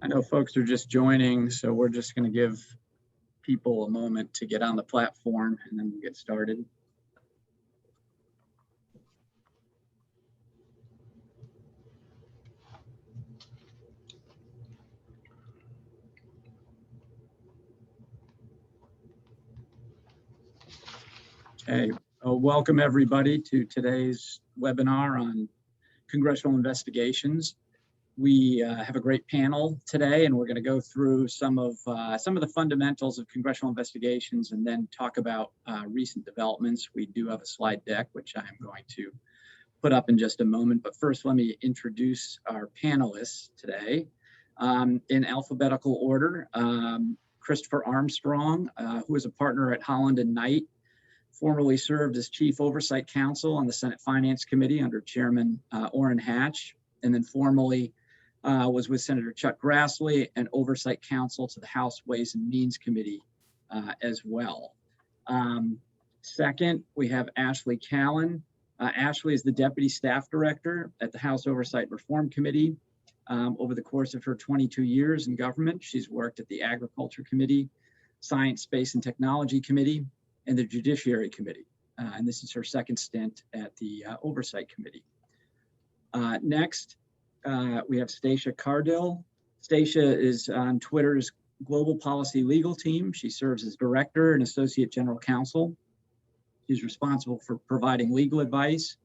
I know folks are just joining, so we're just going to give people a moment to get on the platform and then we'll get started. Okay, welcome everybody to today's webinar on congressional investigations. We have a great panel today, and we're going to go through some of the fundamentals of congressional investigations and then talk about recent developments. We do have a slide deck, which I'm going to put up in just a moment. But first, let me introduce our panelists today in alphabetical order. Christopher Armstrong, who is a partner at Holland and Knight, formerly served as Chief Oversight Counsel on the Senate Finance Committee under Chairman Orrin, and then formerly was with Senator Chuck Grassley and Oversight Counsel to the House Ways and Means Committee as well. Second, we have Ashley Callan. Ashley is the Deputy Staff Director at the House Oversight Reform Committee. Over the course of her 22 years in government, she's worked at the Agriculture Committee, Science, Space, and Technology Committee, and the Judiciary Committee. And this is her second stint at the Oversight Committee. Next, we have Stacia Cardill. Stacia is on Twitter's Global Policy Legal Team. She serves as Director and Associate General Counsel. She's responsible for providing legal advice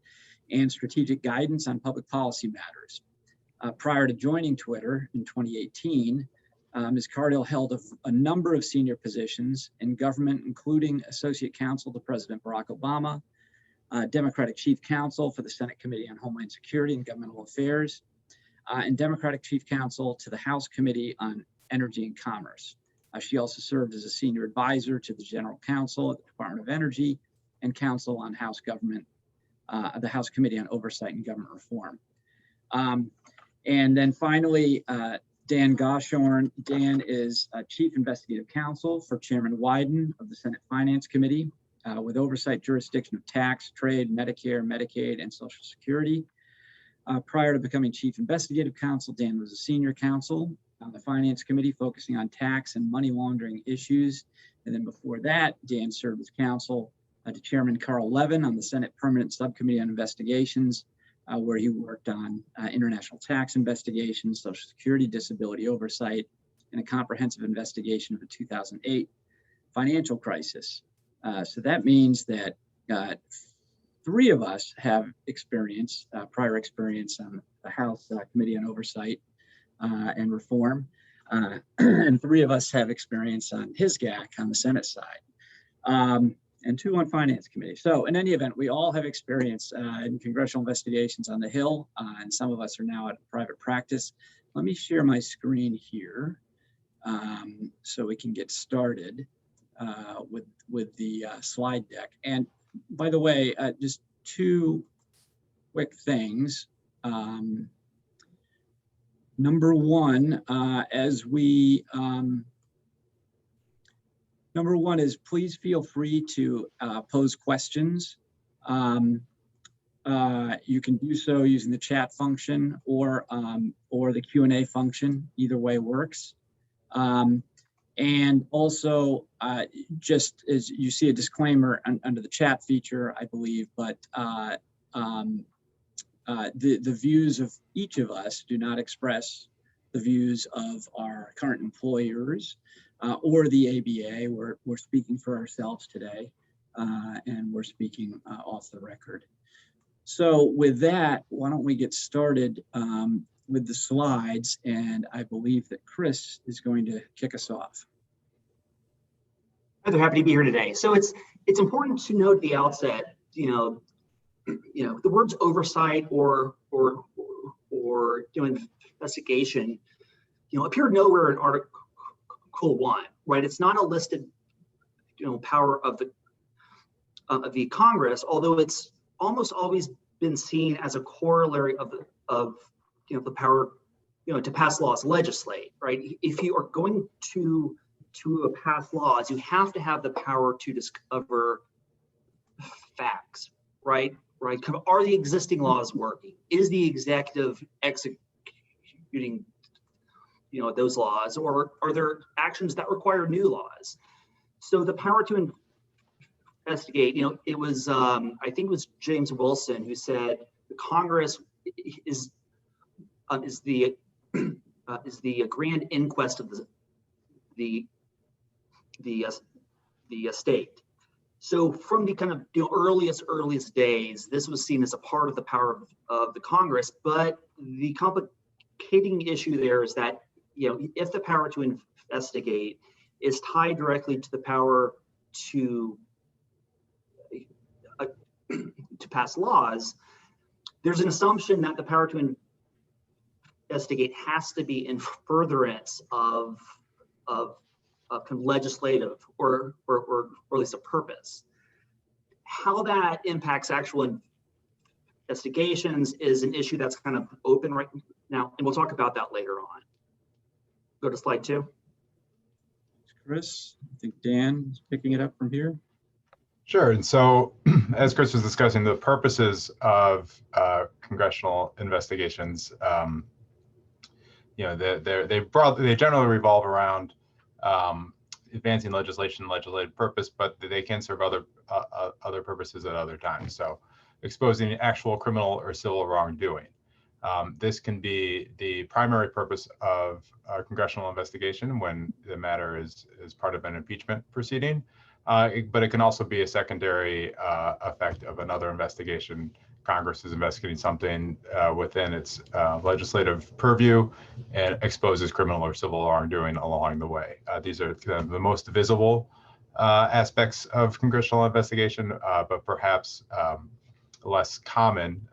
and strategic guidance on public policy matters. Prior to joining Twitter in 2018, Ms. Cardill held a number of senior positions in government, including Associate Counsel to President Barack Obama, Democratic Chief Counsel for the Senate Committee on Homeland Security and Governmental Affairs, and Democratic Chief Counsel to the House Committee on Energy and Commerce. She also served as a senior advisor to the General Counsel at the Department of Energy and Counsel on House Government, the House Committee on Oversight and Government Reform. And then finally, Dan Goshorn. Dan is Chief Investigative Counsel for Chairman Wyden of the Senate Finance Committee with oversight jurisdiction of tax, trade, Medicare, Medicaid, and Social Security. Prior to becoming Chief Investigative Counsel, Dan was a senior counsel on the Finance Committee focusing on tax and money laundering issues. And then before that, Dan served as counsel to Chairman Carl Levin on the Senate Permanent Subcommittee on Investigations, where he worked on international tax investigations, Social Security disability oversight, and a comprehensive investigation of the 2008 financial crisis. So that means that three of us have experience, prior experience on the House Committee on Oversight and Reform, and three of us have experience on HISGAC on the Senate side. And two on Finance Committee. So in any event, we all have experience in congressional investigations on the Hill, and some of us are now at private practice. Let me share my screen here so we can get started with the slide deck. And by the way, just two quick things. Number one, Number one is please feel free to pose questions. You can do so using the chat function or the Q&A function. Either way works. And also, just as you see a disclaimer under the chat feature, I believe, but the views of each of us do not express the views of our current employers or the ABA. We're speaking for ourselves today, and we're speaking off the record. So with that, why don't we get started with the slides, and I believe that Chris is going to kick us off. They're happy to be here today. So it's important to note at the outset, the words oversight or investigation, appear nowhere in Article 1, right? It's not a listed, power of the Congress, although it's almost always been seen as a corollary of the power, to pass laws, legislate, right? If you are going to pass laws, you have to have the power to discover facts, right? Right? Are the existing laws working? Is the executive executing those laws, or are there actions that require new laws? So the power to investigate, it was, I think it was James Wilson who said the Congress is the grand inquest of the state. So from the kind of earliest days, this was seen as a part of the power of the Congress. But the complicating issue there is that if the power to investigate is tied directly to the power to pass laws, there's an assumption that the power to investigate has to be in furtherance of kind of legislative or at least a purpose. How that impacts actual investigations is an issue that's kind of open right now, and we'll talk about that later on. Go to slide 2. Chris, I think Dan is picking it up from here. Sure. And so, as Chris was discussing, the purposes of congressional investigations, they generally revolve around advancing legislation, legislative purpose, but they can serve other purposes at other times. So, exposing actual criminal or civil wrongdoing. This can be the primary purpose of a congressional investigation when the matter is part of an impeachment proceeding. But it can also be a secondary effect of another investigation. Congress is investigating something within its legislative purview and exposes criminal or civil wrongdoing along the way. These are the most visible aspects of congressional investigation, but perhaps less common.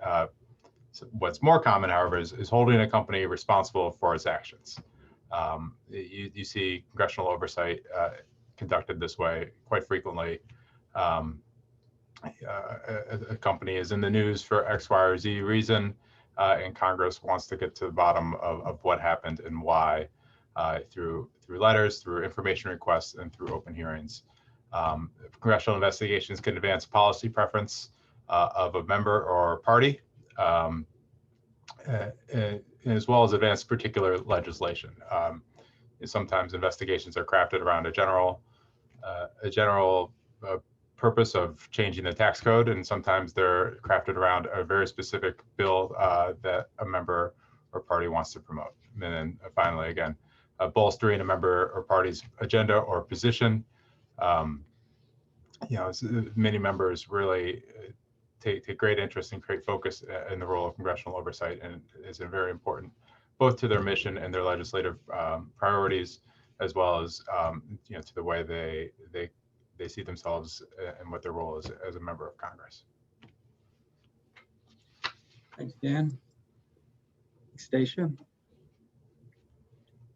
What's more common, however, is holding a company responsible for its actions. You see congressional oversight conducted this way quite frequently. A company is in the news for X, Y, or Z reason, and Congress wants to get to the bottom of what happened and why through letters, through information requests, and through open hearings. Congressional investigations can advance policy preference of a member or party, as well as advance particular legislation. Sometimes investigations are crafted around a general purpose of changing the tax code, and sometimes they're crafted around a very specific bill that a member or party wants to promote. And then finally, again, bolstering a member or party's agenda or position. Many members really take great interest and great focus in the role of congressional oversight, and is very important both to their mission and their legislative priorities, as well as to the way they see themselves and what their role is as a member of Congress. Thanks, Dan. Stacia.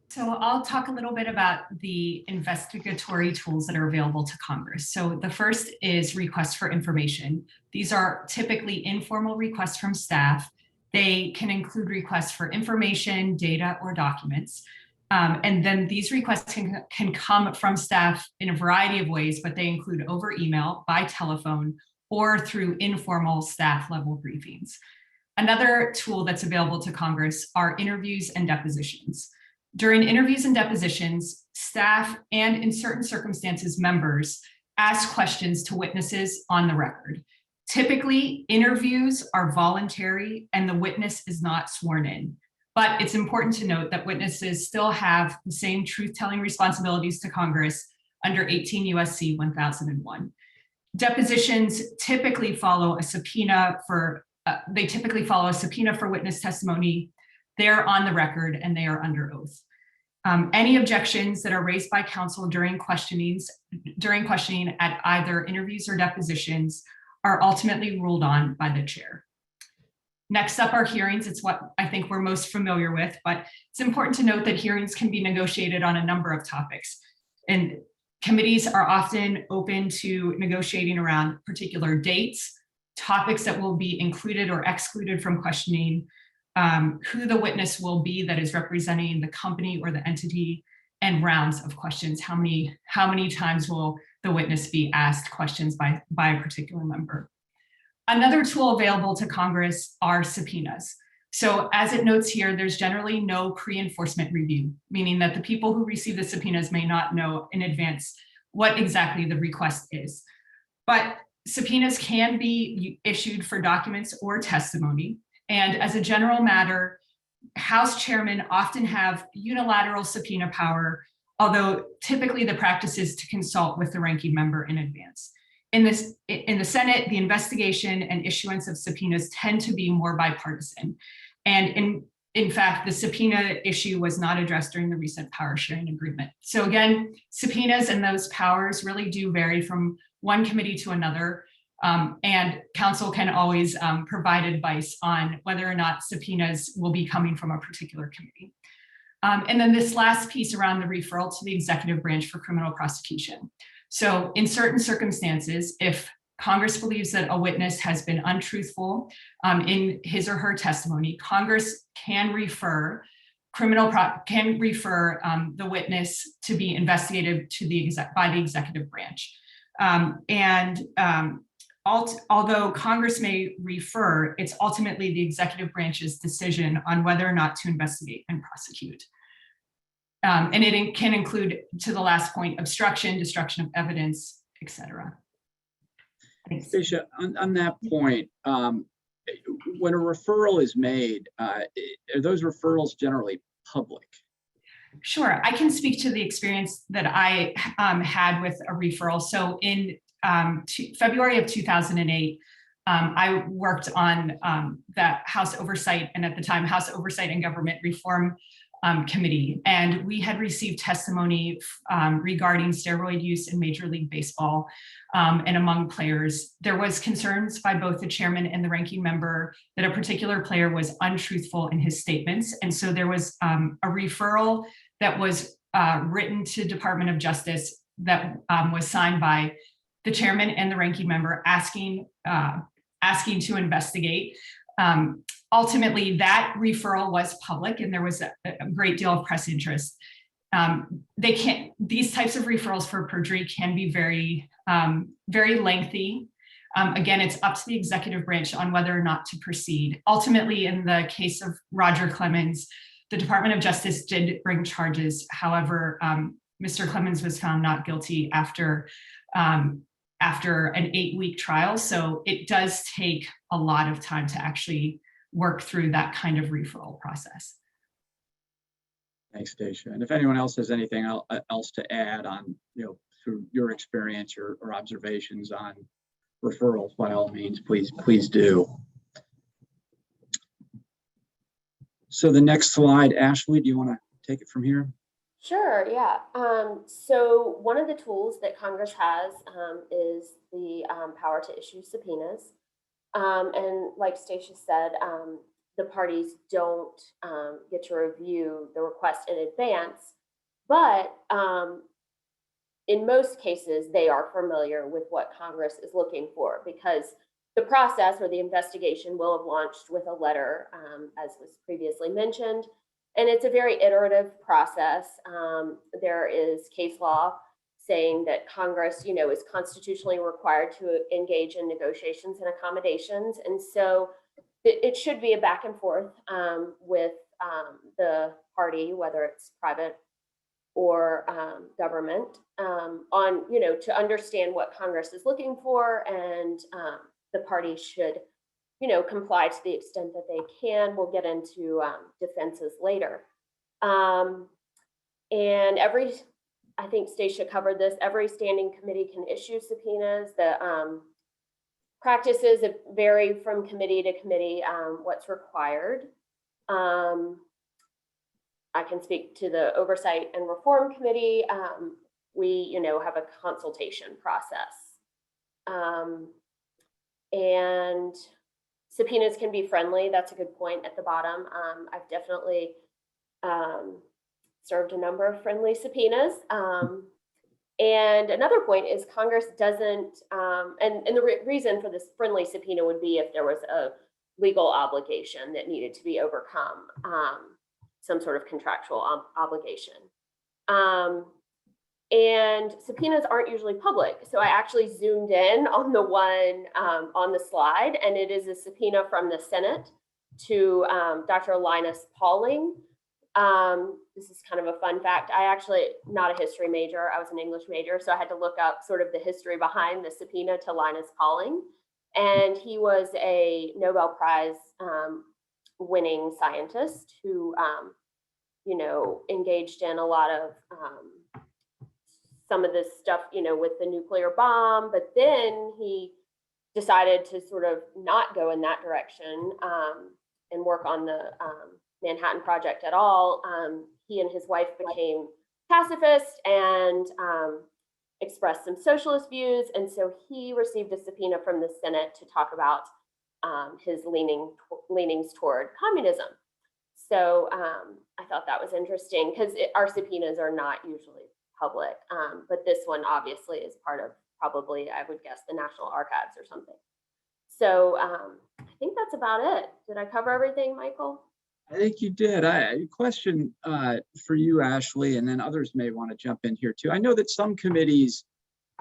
So I'll talk a little bit about the investigatory tools that are available to Congress. So the first is requests for information. These are typically informal requests from staff. They can include requests for information, data, or documents. And then these requests can come from staff in a variety of ways, but they include over email, by telephone, or through informal staff level briefings. Another tool that's available to Congress are interviews and depositions. During interviews and depositions, staff and, in certain circumstances, members ask questions to witnesses on the record. Typically, interviews are voluntary and the witness is not sworn in. But it's important to note that witnesses still have the same truth-telling responsibilities to Congress under 18 U.S.C. 1001. Depositions typically follow a subpoena for witness testimony. They're on the record and they are under oath. Any objections that are raised by counsel during questioning at either interviews or depositions are ultimately ruled on by the chair. Next up are hearings. It's what I think we're most familiar with, but it's important to note that hearings can be negotiated on a number of topics. And committees are often open to negotiating around particular dates, topics that will be included or excluded from questioning, who the witness will be that is representing the company or the entity, and rounds of questions. How many times will the witness be asked questions by a particular member? Another tool available to Congress are subpoenas. So as it notes here, there's generally no pre-enforcement review, meaning that the people who receive the subpoenas may not know in advance what exactly the request is. But subpoenas can be issued for documents or testimony. And as a general matter, House chairmen often have unilateral subpoena power, although typically the practice is to consult with the ranking member in advance. In the Senate, the investigation and issuance of subpoenas tend to be more bipartisan. And in fact, the subpoena issue was not addressed during the recent power sharing agreement. So again, subpoenas and those powers really do vary from one committee to another. And counsel can always provide advice on whether or not subpoenas will be coming from a particular committee. And then this last piece around the referral to the executive branch for criminal prosecution. So in certain circumstances, if Congress believes that a witness has been untruthful in his or her testimony, Congress can refer the witness to be investigated by the executive branch. Although Congress may refer, it's ultimately the executive branch's decision on whether or not to investigate and prosecute. And it can include, to the last point, obstruction, destruction of evidence, etc. Thanks. Stacia, on that point, when a referral is made, are those referrals generally public? Sure, I can speak to the experience that I had with a referral. So in February of 2008, I worked on the House Oversight, and at the time, House Oversight and Government Reform Committee. And we had received testimony regarding steroid use in Major League Baseball and among players. There was concerns by both the chairman and the ranking member that a particular player was untruthful in his statements. And so there was a referral that was written to Department of Justice that was signed by the chairman and the ranking member asking to investigate. Ultimately, that referral was public, and there was a great deal of press interest. These types of referrals for perjury can be very, very lengthy. Again, it's up to the executive branch on whether or not to proceed. Ultimately, in the case of Roger Clemens, the Department of Justice did bring charges. However, Mr. Clemens was found not guilty after an 8-week trial. So it does take a lot of time to actually work through that kind of referral process. Thanks, Stacia. And if anyone else has anything else to add on, through your experience or observations on referrals, by all means, please do. So the next slide, Ashley, do you want to take it from here? Sure, yeah. So one of the tools that Congress has is the power to issue subpoenas. And like Stacia said, the parties don't get to review the request in advance, but in most cases, they are familiar with what Congress is looking for, because the process or the investigation will have launched with a letter, as was previously mentioned. And it's a very iterative process. There is case law saying that Congress, is constitutionally required to engage in negotiations and accommodations. And so it should be a back and forth with the party, whether it's private or government, on, to understand what Congress is looking for, and the party should comply to the extent that they can. We'll get into defenses later. And I think Stacia covered this, every standing committee can issue subpoenas. The practices vary from committee to committee, what's required. I can speak to the Oversight and Reform Committee. We, have a consultation process. And subpoenas can be friendly. That's a good point at the bottom. I've definitely served a number of friendly subpoenas. And another point is Congress doesn't, and the reason for this friendly subpoena would be if there was a legal obligation that needed to be overcome, some sort of contractual obligation. And subpoenas aren't usually public. So I actually zoomed in on the one on the slide, and it is a subpoena from the Senate. to Dr. Linus Pauling. This is kind of a fun fact. I actually not a history major. I was an English major, so I had to look up sort of the history behind the subpoena to Linus Pauling. And he was a Nobel Prize winning scientist who, you know, engaged in a lot of some of this stuff, you know, with the nuclear bomb, but then he decided to sort of not go in that direction and work on the Manhattan Project at all. He and his wife became pacifist and expressed some socialist views. And so he received a subpoena from the Senate to talk about his leanings toward communism. So I thought that was interesting because our subpoenas are not usually public, but this one obviously is part of probably, I would guess, the National Archives or something. So I think that's about it. Did I cover everything, Michael? I think you did. A question for you, Ashley, and then others may want to jump in here too. I know that some committees,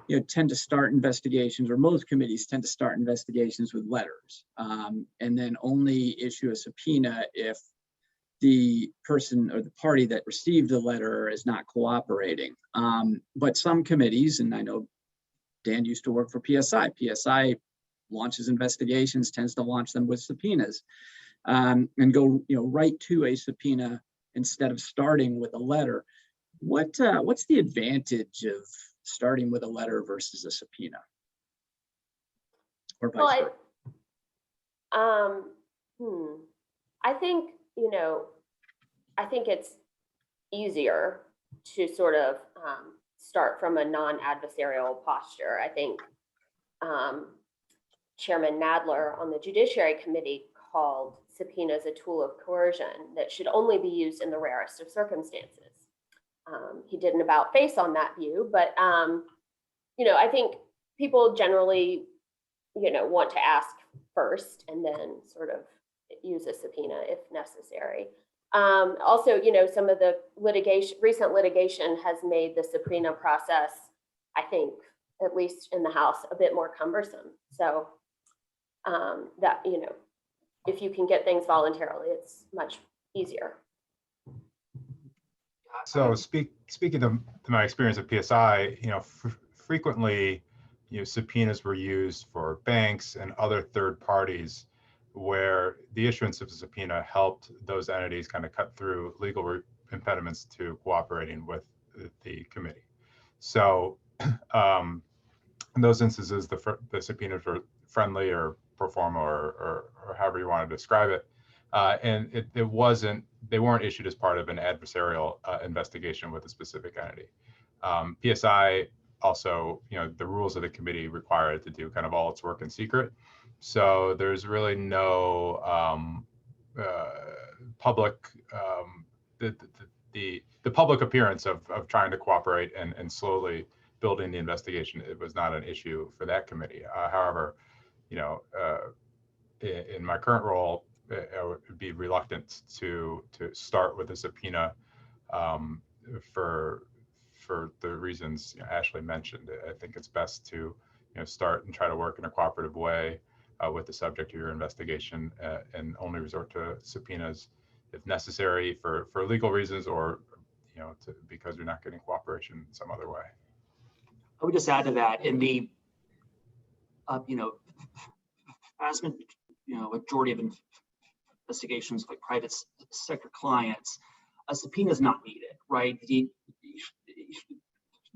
you know, tend to start investigations, or most committees tend to start investigations with letters, and then only issue a subpoena if the person or the party that received the letter is not cooperating. But some committees, and I know Dan used to work for PSI. PSI launches investigations, tends to launch them with subpoenas, and go, you know, right to a subpoena instead of starting with a letter. What's the advantage of starting with a letter versus a subpoena? Or vice versa? I think, you know, I think it's easier to sort of start from a non-adversarial posture. I think Chairman Nadler on the Judiciary Committee called subpoenas a tool of coercion that should only be used in the rarest of circumstances. He did an about face on that view, but you know, I think people generally, you know, want to ask first and then sort of use a subpoena if necessary. Also, you know, some of the recent litigation has made the subpoena process, I think, at least in the House, a bit more cumbersome. So that, you know, if you can get things voluntarily, it's much easier. So speaking to my experience at PSI, you know, frequently, you know, subpoenas were used for banks and other third parties where the issuance of a subpoena helped those entities kind of cut through legal impediments to cooperating with the committee. So in those instances, the subpoenas were friendly or pro forma or however you want to describe it. And they weren't issued as part of an adversarial investigation with a specific entity. PSI also, you know, the rules of the committee require it to do kind of all its work in secret. So there's really no public, the public appearance of trying to cooperate and slowly building the investigation. It was not an issue for that committee. However, you know, in my current role, I would be reluctant to start with a subpoena for the reasons, you know, Ashley mentioned. I think it's best to, you know, start and try to work in a cooperative way with the subject of your investigation, and only resort to subpoenas if necessary for legal reasons, or, you know, because you're not getting cooperation in some other way. I would just add to that, in the you know, majority of investigations like private sector clients, a subpoena is not needed, right? You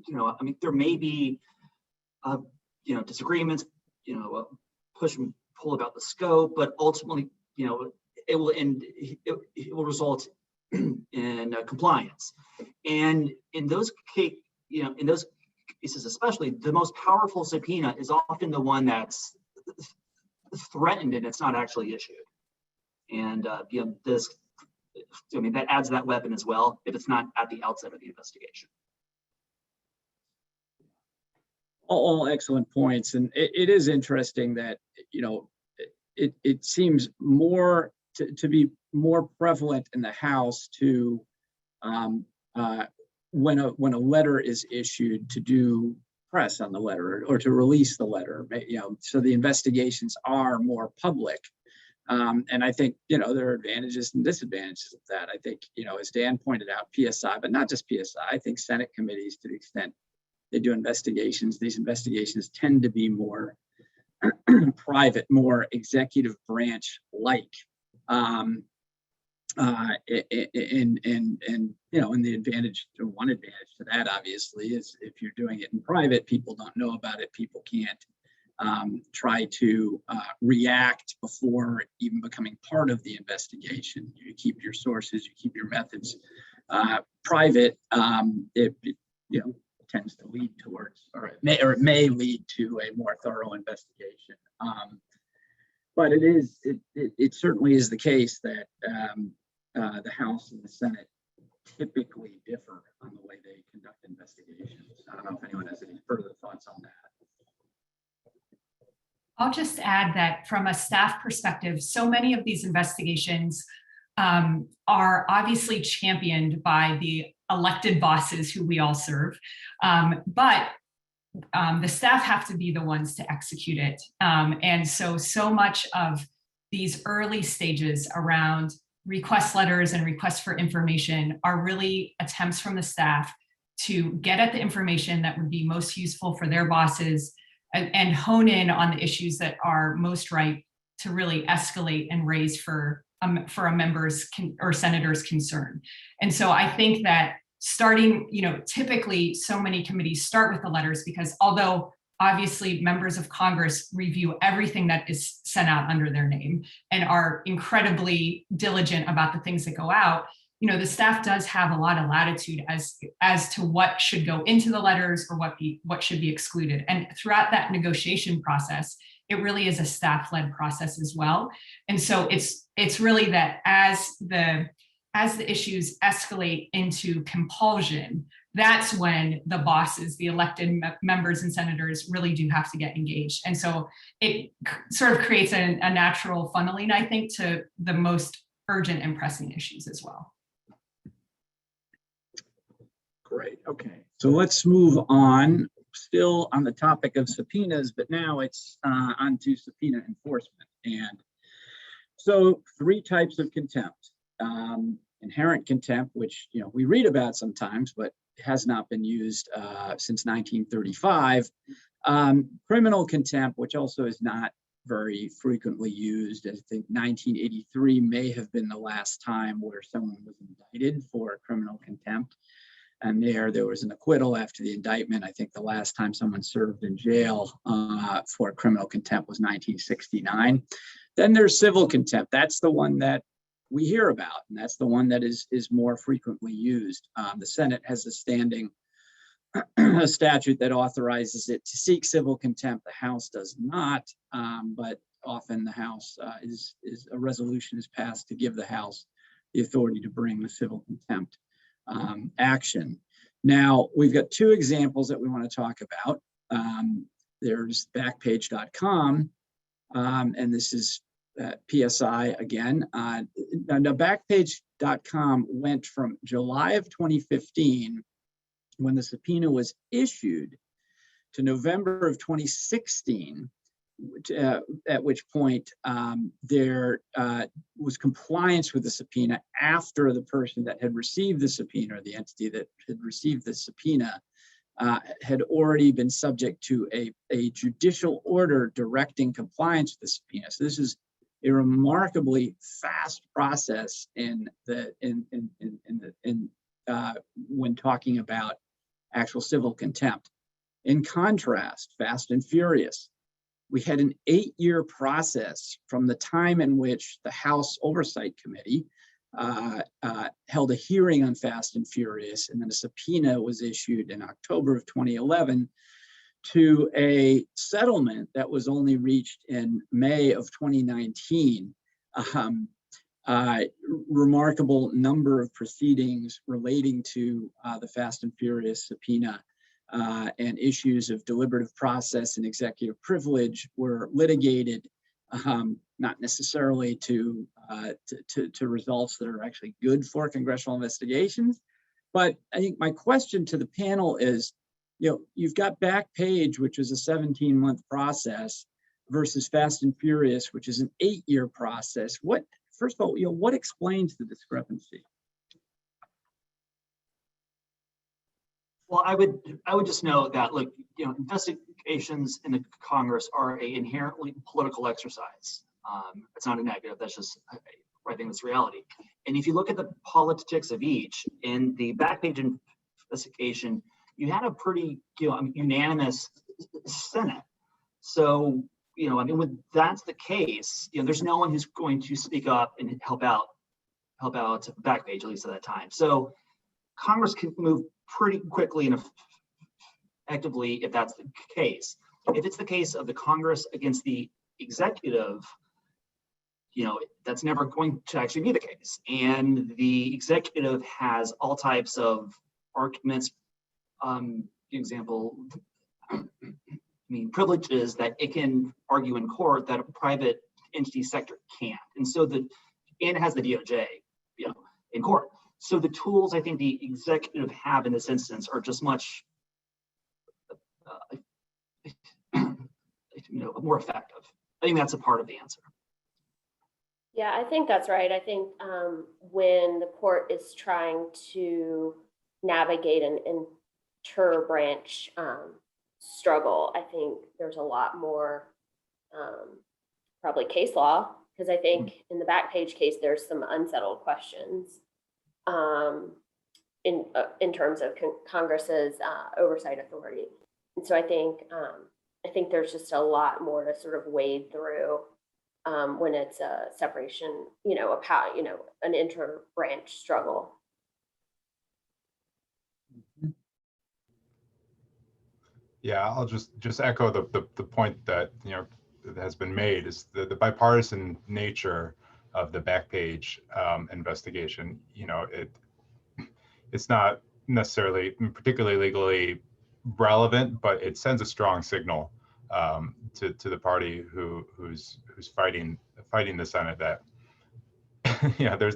know, I mean, there may be, you know, disagreements, you know, push and pull about the scope, but ultimately, you know, it will result in compliance. And in those cases, you know, in those cases especially, the most powerful subpoena is often the one that's threatened and it's not actually issued. And you know, this, I mean, that adds that weapon as well if it's not at the outset of the investigation. All excellent points, and it is interesting that, you know, it seems more to be more prevalent in the House to when a letter is issued, to do press on the letter or to release the letter, you know, so the investigations are more public. And I think, there are advantages and disadvantages of that. I think, as Dan pointed out, PSI, but not just PSI, I think Senate committees, to the extent they do investigations, these investigations tend to be more private, more executive branch like. And the advantage, or one advantage to that, obviously, is if you're doing it in private, people don't know about it, people can't try to react before even becoming part of the investigation. You keep your sources, you keep your methods private. It tends to lead towards, or it may lead to a more thorough investigation. But it certainly is the case that the House and the Senate typically differ on the way they conduct investigations. I don't know if anyone has any further thoughts on that. I'll just add that from a staff perspective, so many of these investigations are obviously championed by the elected bosses who we all serve, but the staff have to be the ones to execute it. And so much of these early stages around request letters and requests for information are really attempts from the staff to get at the information that would be most useful for their bosses and hone in on the issues that are most ripe to really escalate and raise for a member's or senator's concern. And so I think that starting, typically so many committees start with the letters because although obviously members of Congress review everything that is sent out under their name and are incredibly diligent about the things that go out, the staff does have a lot of latitude as to what should go into the letters or what should be excluded. And throughout that negotiation process, it really is a staff-led process as well. And so it's really that as the issues escalate into compulsion, that's when the bosses, the elected members and senators really do have to get engaged. And so it sort of creates a natural funneling, I think, to the most urgent and pressing issues as well. Great. Okay. So let's move on. Still on the topic of subpoenas, but now it's onto subpoena enforcement. And so 3 types of contempt. Inherent contempt, which we read about sometimes, but has not been used since 1935. Criminal contempt, which also is not very frequently used. I think 1983 may have been the last time where someone was indicted for criminal contempt. And there was an acquittal after the indictment. I think the last time someone served in jail for criminal contempt was 1969. Then there's civil contempt. That's the one that we hear about, and that's the one that is more frequently used. The Senate has a standing statute that authorizes it to seek civil contempt. The House does not, but often the House a resolution is passed to give the House the authority to bring the civil contempt action. Now, we've got 2 examples that we want to talk about. There's Backpage.com, and this is PSI again. Now, Backpage.com went from July of 2015, when the subpoena was issued, to November of 2016, at which point there was compliance with the subpoena after the person that had received the subpoena, or the entity that had received the subpoena, had already been subject to a judicial order directing compliance with the subpoena. So this is a remarkably fast process when talking about actual civil contempt. In contrast, Fast and Furious, we had an 8-year process from the time in which the House Oversight Committee held a hearing on Fast and Furious, and then a subpoena was issued in October of 2011 to a settlement that was only reached in May of 2019. Remarkable number of proceedings relating to the Fast and Furious subpoena and issues of deliberative process and executive privilege were litigated, not necessarily to results that are actually good for congressional investigations. But I think my question to the panel is, you've got Backpage, which is a 17-month process versus Fast and Furious, which is an 8-year process. First of all, what explains the discrepancy? Well, I would just note that, look, investigations in the Congress are an inherently political exercise. It's not a negative. That's just, I think that's reality. And if you look at the politics of each, in the Backpage investigation, you had a pretty, unanimous Senate. So, when that's the case, there's no one who's going to speak up and help out Backpage, at least at that time. So Congress can move pretty quickly and effectively if that's the case. If it's the case of the Congress against the executive, that's never going to actually be the case. And the executive has all types of arguments, example, privileges that it can argue in court that a private entity sector can't. And so and it has the DOJ, in court. So the tools I think the executive have in this instance are just much more effective. I think that's a part of the answer. Yeah, I think that's right. I think when the court is trying to navigate an inter-branch struggle, I think there's a lot more probably case law, because I think in the Backpage case, there's some unsettled questions in terms of Congress's oversight authority. And so I think there's just a lot more to sort of wade through when it's a separation, an inter-branch struggle. Yeah, I'll just echo the point that has been made, is the bipartisan nature of the Backpage investigation. It's not necessarily particularly legally relevant, but it sends a strong signal to the party who's fighting the Senate that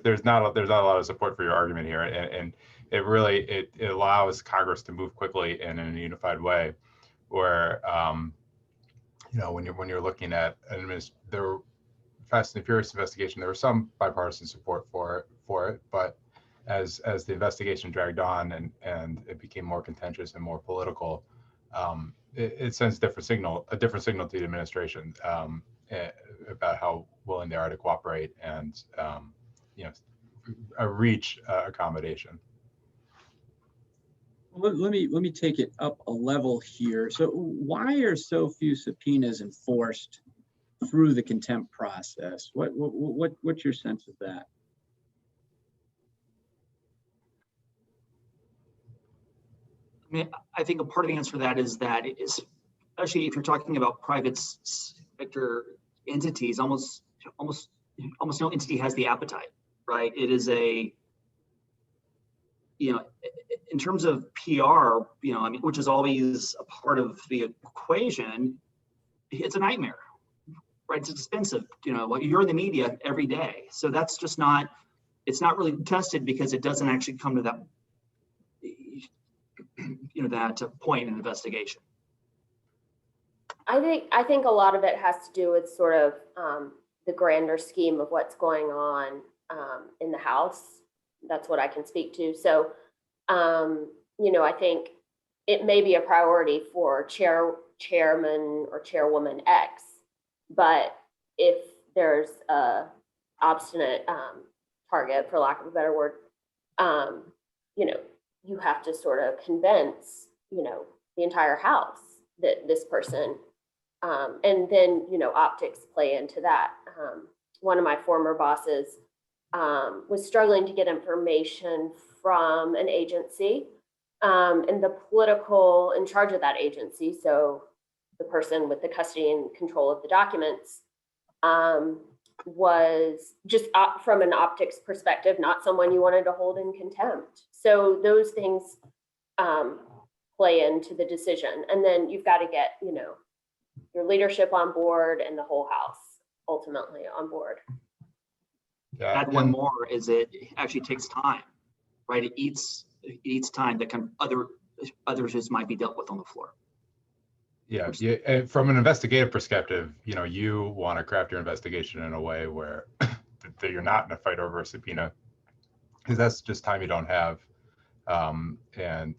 there's not a lot of support for your argument here, and it allows Congress to move quickly and in a unified way. Where when you're looking at the Fast and Furious investigation, there was some bipartisan support for it, but as the investigation dragged on and it became more contentious and more political, it sends a different signal to the administration about how willing they are to cooperate and reach accommodation. Let me take it up a level here. So why are so few subpoenas enforced through the contempt process? What's your sense of that? I think a part of the answer to that is that especially if you're talking about private sector entities, almost no entity has the appetite, right? It is in terms of PR, which is always a part of the equation, it's a nightmare, right? It's expensive. You're in the media every day, so that's just not. It's not really tested because it doesn't actually come to that, that point in an investigation. I think a lot of it has to do with sort of the grander scheme of what's going on in the House. That's what I can speak to. So, I think it may be a priority for chairman or chairwoman X, but if there's a obstinate target, for lack of a better word, you have to sort of convince, the entire House that this person, and then, optics play into that. One of my former bosses was struggling to get information from an agency, and the political in charge of that agency, so the person with the custody and control of the documents, was just from an optics perspective, not someone you wanted to hold in contempt. So those things play into the decision. And then you've got to get, your leadership on board and the whole House ultimately on board. Yeah, Add one more is it actually takes time, right? It eats time that others just might be dealt with on the floor. Yeah, from an investigative perspective, you want to craft your investigation in a way where that you're not in a fight over a subpoena, because that's just time you don't have, and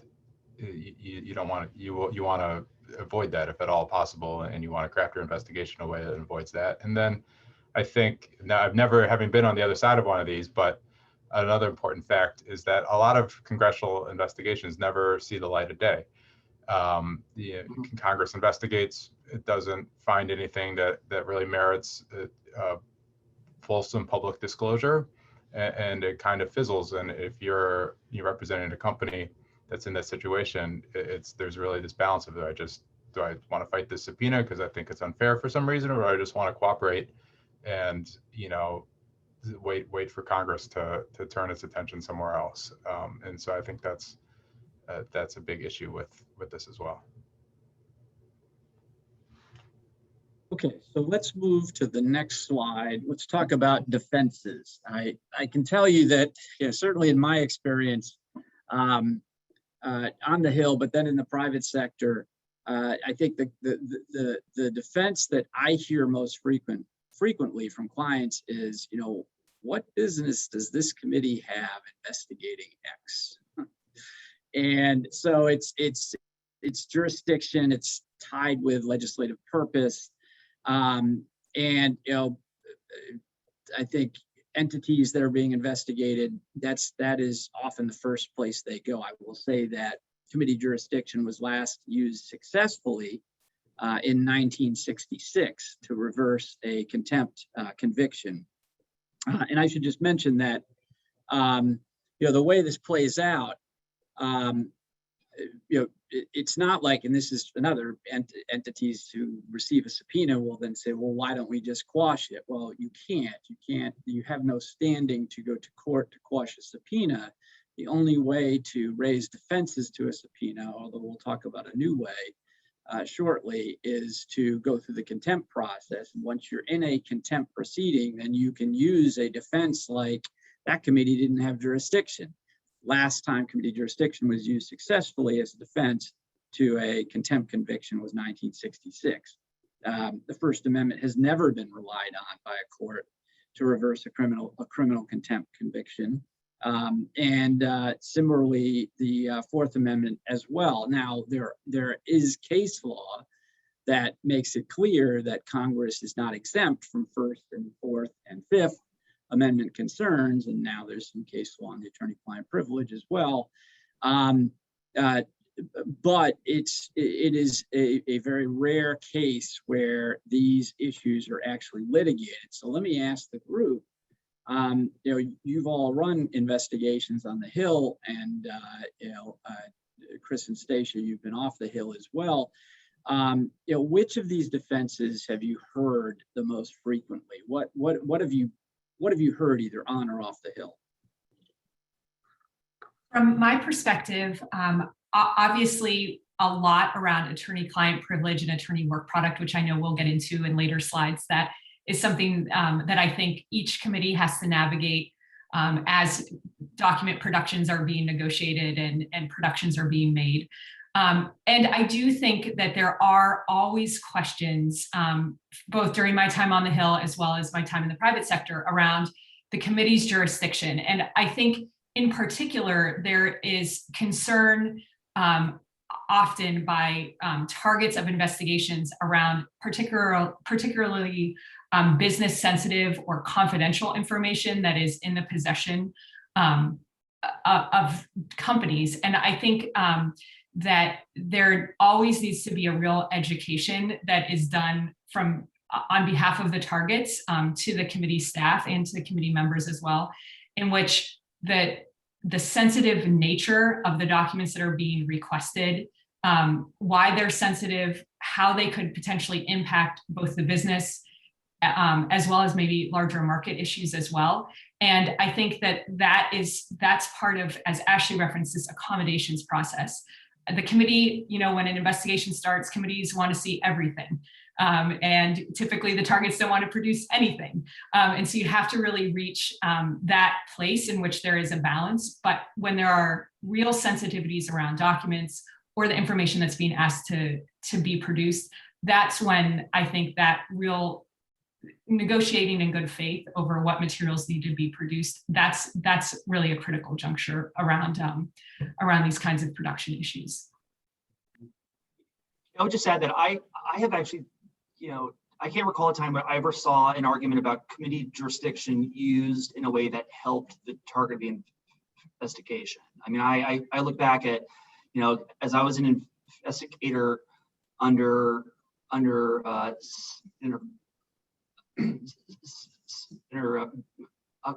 you don't want to. You want to avoid that if at all possible, and you want to craft your investigation in a way that avoids that. And then I think, now I've never having been on the other side of one of these, but another important fact is that a lot of congressional investigations never see the light of day. Congress investigates, it doesn't find anything that really merits fulsome public disclosure, and it kind of fizzles. And if you're representing a company that's in that situation, there's really this balance of, do I want to fight this subpoena because I think it's unfair for some reason, or do I just want to cooperate and wait for Congress to turn its attention somewhere else. And so I think that's a big issue with this as well. Okay, so let's move to the next slide. Let's talk about defenses. I can tell you that, certainly in my experience on the Hill, but then in the private sector, I think the defense that I hear most frequently from clients is, what business does this committee have investigating X? And so it's jurisdiction, it's tied with legislative purpose. And, I think entities that are being investigated, that is often the first place they go. I will say that committee jurisdiction was last used successfully in 1966 to reverse a contempt conviction. And I should just mention that, the way this plays out, it's not like, and this is another entities who receive a subpoena will then say, well, why don't we just quash it? Well, you have no standing to go to court to quash a subpoena. The only way to raise defenses to a subpoena, although we'll talk about a new way shortly, is to go through the contempt process. And once you're in a contempt proceeding, then you can use a defense like that committee didn't have jurisdiction. Last time committee jurisdiction was used successfully as a defense to a contempt conviction was 1966. The First Amendment has never been relied on by a court to reverse a criminal contempt conviction. And similarly, the Fourth Amendment as well. Now, there is case law that makes it clear that Congress is not exempt from First and Fourth and Fifth Amendment concerns, and now there's some case law on the attorney-client privilege as well. But it is a very rare case where these issues are actually litigated. So let me ask the group. You've all run investigations on the Hill, and Chris and Stacia, you've been off the Hill as well. Which of these defenses have you heard the most frequently? What have you heard either on or off the Hill? From my perspective, obviously a lot around attorney-client privilege and attorney work product, which I know we'll get into in later slides. That is something that I think each committee has to navigate as document productions are being negotiated and productions are being made. And I do think that there are always questions, both during my time on the Hill as well as my time in the private sector, around the committee's jurisdiction. And I think in particular, there is concern often by targets of investigations around particularly business sensitive or confidential information that is in the possession of companies. And I think that there always needs to be a real education that is done on behalf of the targets to the committee staff and to the committee members as well, in which the sensitive nature of the documents that are being requested, why they're sensitive, how they could potentially impact both the business as well as maybe larger market issues as well. And I think that's part of, as Ashley referenced, this accommodations process. The committee, when an investigation starts, committees want to see everything. And typically the targets don't want to produce anything. And so you have to really reach that place in which there is a balance. But when there are real sensitivities around documents or the information that's being asked to to be produced, that's when I think that real negotiating in good faith over what materials need to be produced, that's really a critical juncture around these kinds of production issues. I would just add that I have actually, I can't recall a time where I ever saw an argument about committee jurisdiction used in a way that helped the target of the investigation. I mean, I look back at, as I was an investigator under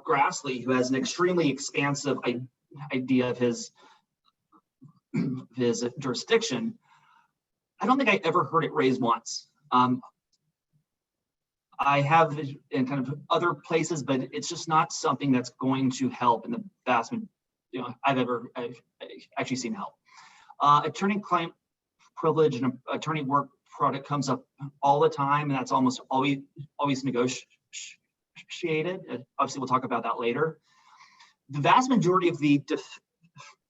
Grassley, who has an extremely expansive idea of his jurisdiction. I don't think I ever heard it raised once. I have in kind of other places, but it's just not something that's going to help in the vast, I've actually seen help. Attorney-client privilege and attorney work product comes up all the time, and that's almost always negotiated. Obviously, we'll talk about that later. The vast majority of the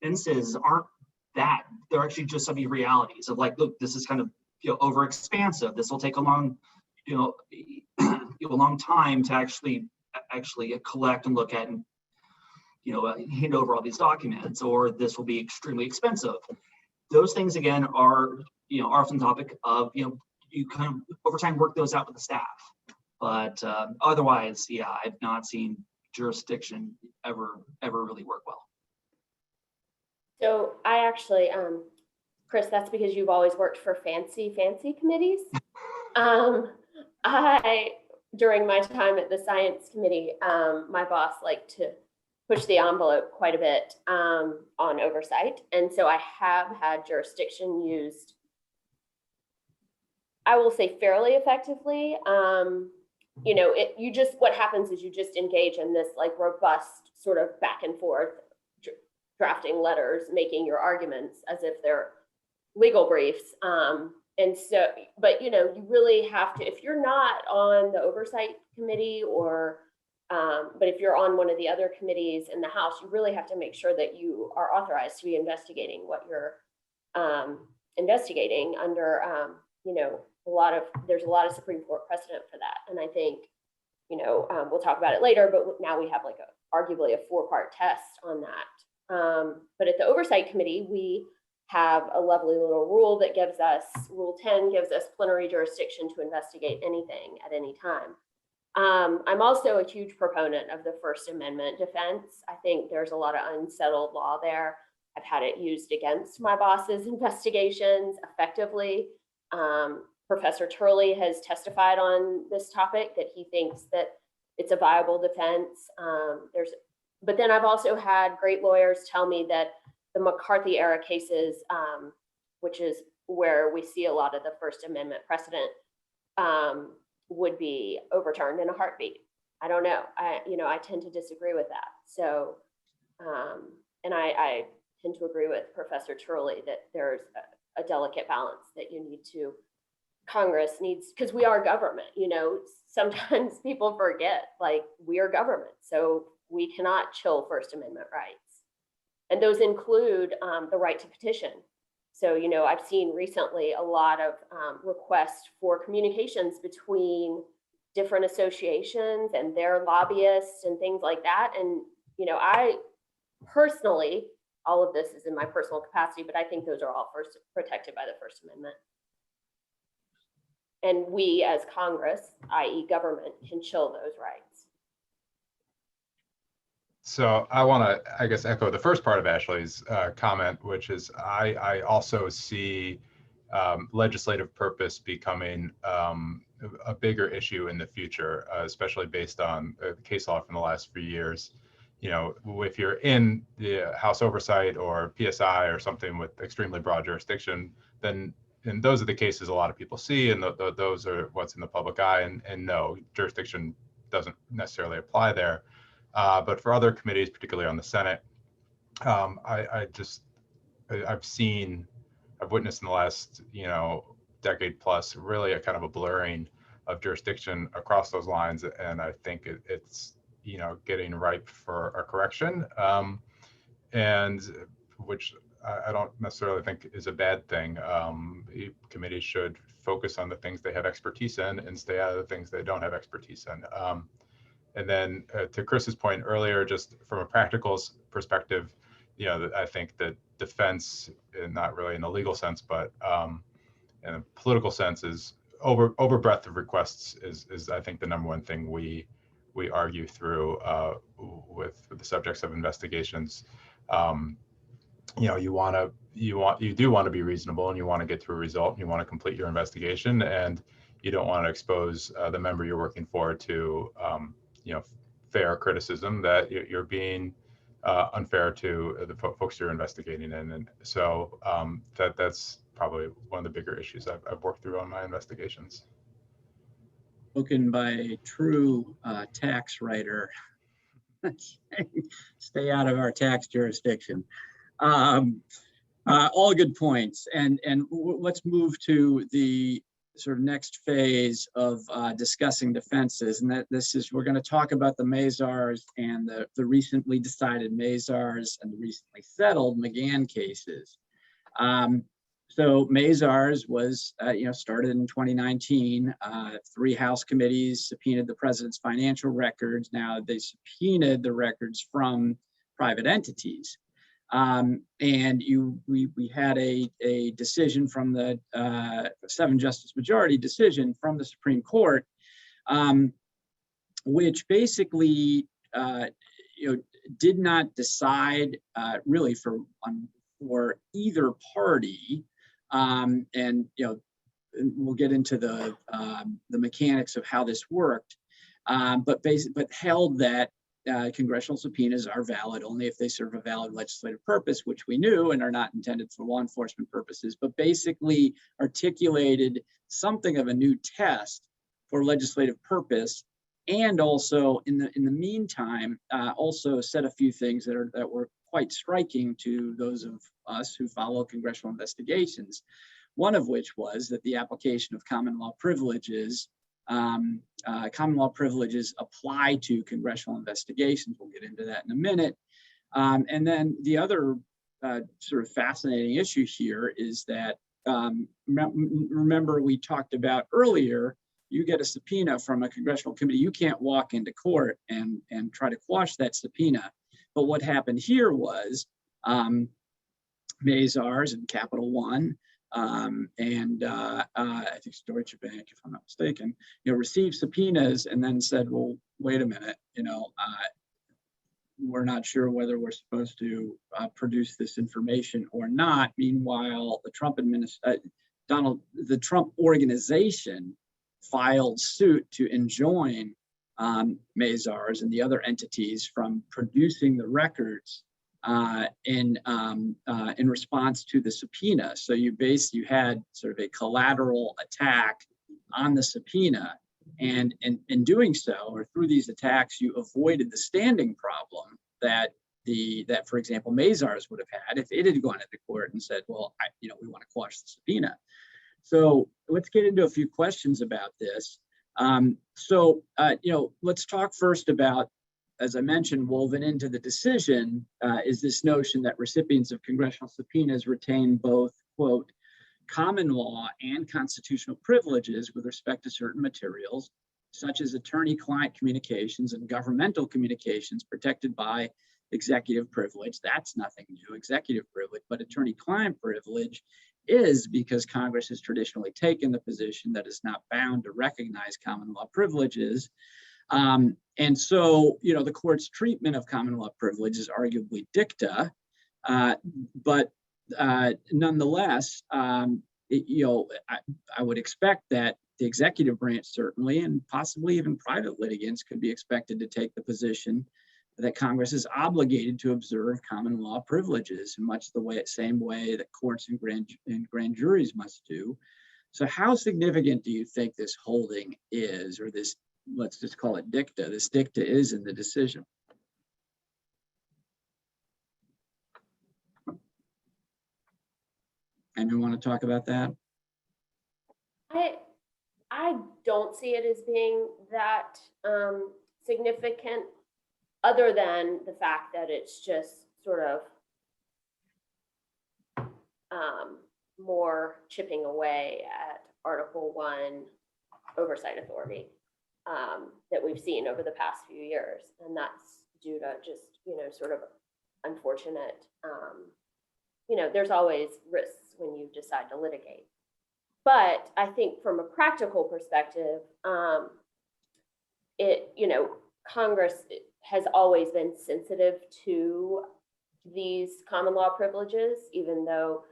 defenses aren't that. They're actually just some of the realities of like, look, this is kind of over expansive. This will take a long, a long time to actually collect and look at and hand over all these documents, or this will be extremely expensive. Those things again are often the topic of you kind of over time work those out with the staff. But otherwise, yeah, I've not seen jurisdiction ever really work well. So I actually, Chris, that's because you've always worked for fancy committees. During my time at the science committee, my boss liked to push the envelope quite a bit on oversight. And so I have had jurisdiction used, I will say fairly effectively. What happens is you just engage in this like robust sort of back and forth, drafting letters, making your arguments as if they're legal briefs. And so, but you really have to, if you're not on the oversight committee but if you're on one of the other committees in the House, you really have to make sure that you are authorized to be investigating what you're investigating under, there's a lot of Supreme Court precedent for that. And I think, we'll talk about it later, but now we have like arguably a 4-part test on that. But at the Oversight Committee, we have a lovely little rule that gives us, Rule 10 gives us plenary jurisdiction to investigate anything at any time. I'm also a huge proponent of the First Amendment defense. I think there's a lot of unsettled law there. I've had it used against my boss's investigations effectively. Professor Turley has testified on this topic that he thinks that it's a viable defense. But then I've also had great lawyers tell me that the McCarthy era cases, which is where we see a lot of the First Amendment precedent, would be overturned in a heartbeat. I don't know. I tend to disagree with that. So, and I tend to agree with Professor Turley that there's a delicate balance that Congress needs, because we are government. Sometimes people forget, like, we are government, so we cannot chill First Amendment rights. And those include the right to petition. So, I've seen recently a lot of requests for communications between different associations and their lobbyists and things like that. And, I personally, all of this is in my personal capacity, but I think those are all protected by the First Amendment. And we as Congress, i.e. government, can chill those rights. So I want to, I guess, echo the first part of Ashley's comment, which is I also see legislative purpose becoming a bigger issue in the future, especially based on the case law from the last few years. If you're in the House Oversight or PSI or something with extremely broad jurisdiction, then and those are the cases a lot of people see, and those are what's in the public eye, and no, jurisdiction doesn't necessarily apply there. But for other committees, particularly on the Senate, I've witnessed in the last, decade plus, really a kind of a blurring of jurisdiction across those lines. And I think it's, getting ripe for a correction, and which I don't necessarily think is a bad thing. Committees should focus on the things they have expertise in and stay out of the things they don't have expertise in. And then to Chris's point earlier, just from a practical perspective, I think that defense, not really in a legal sense, but in a political sense, is over breadth of requests is I think the number one thing we argue through with the subjects of investigations. You do want to be reasonable, and you want to get to a result, and you want to complete your investigation, and you don't want to expose the member you're working for to fair criticism that you're being unfair to the folks you're investigating in. And so that's probably one of the bigger issues I've worked through on my investigations. Spoken by a true tax writer. Stay out of our tax jurisdiction. All good points. And let's move to the sort of next phase of discussing defenses. And we're going to talk about the Mazars and the recently decided Mazars and the recently settled McGahn cases. So Mazars was, started in 2019. 3 House committees subpoenaed the president's financial records. Now they subpoenaed the records from private entities. And we had a decision from the 7-justice majority decision from the Supreme Court, which basically, did not decide really for either party. And we'll get into the mechanics of how this worked, but held that congressional subpoenas are valid only if they serve a valid legislative purpose, which we knew, and are not intended for law enforcement purposes, but basically articulated something of a new test for legislative purpose, and also in the meantime, also said a few things that were quite striking to those of us who follow congressional investigations. One of which was that the application of common law privileges apply to congressional investigations. We'll get into that in a minute. And then the other sort of fascinating issue here is that, remember we talked about earlier, you get a subpoena from a congressional committee, you can't walk into court and try to quash that subpoena. But what happened here was Mazars and Capital One, and I think it's Deutsche Bank, if I'm not mistaken, received subpoenas and then said, well, wait a minute, we're not sure whether we're supposed to produce this information or not. Meanwhile, the Trump organization filed suit to enjoin Mazars and the other entities from producing the records in response to the subpoena. So you had sort of a collateral attack on the subpoena, and in doing so, or through these attacks, you avoided the standing problem that for example, Mazars would have had if it had gone into court and said, well, we want to quash the subpoena. So let's get into a few questions about this. Let's talk first about, as I mentioned, woven into the decision is this notion that recipients of congressional subpoenas retain both, quote, common law and constitutional privileges with respect to certain materials, such as attorney-client communications and governmental communications protected by executive privilege. That's nothing new, executive privilege, but attorney-client privilege is because Congress has traditionally taken the position that it's not bound to recognize common law privileges. And so, the court's treatment of common law privilege is arguably dicta, but nonetheless, I would expect that the executive branch certainly, and possibly even private litigants, could be expected to take the position that Congress is obligated to observe common law privileges in much the same way that courts and grand juries must do. So how significant do you think this holding is, or this, let's just call it dicta, this dicta is in the decision? Anyone want to talk about that? I don't see it as being that significant, other than the fact that it's just sort of more chipping away at Article 1 oversight authority that we've seen over the past few years. And that's due to just, sort of unfortunate, there's always risks when you decide to litigate. But I think from a practical perspective, Congress has always been sensitive to these common law privileges, even though,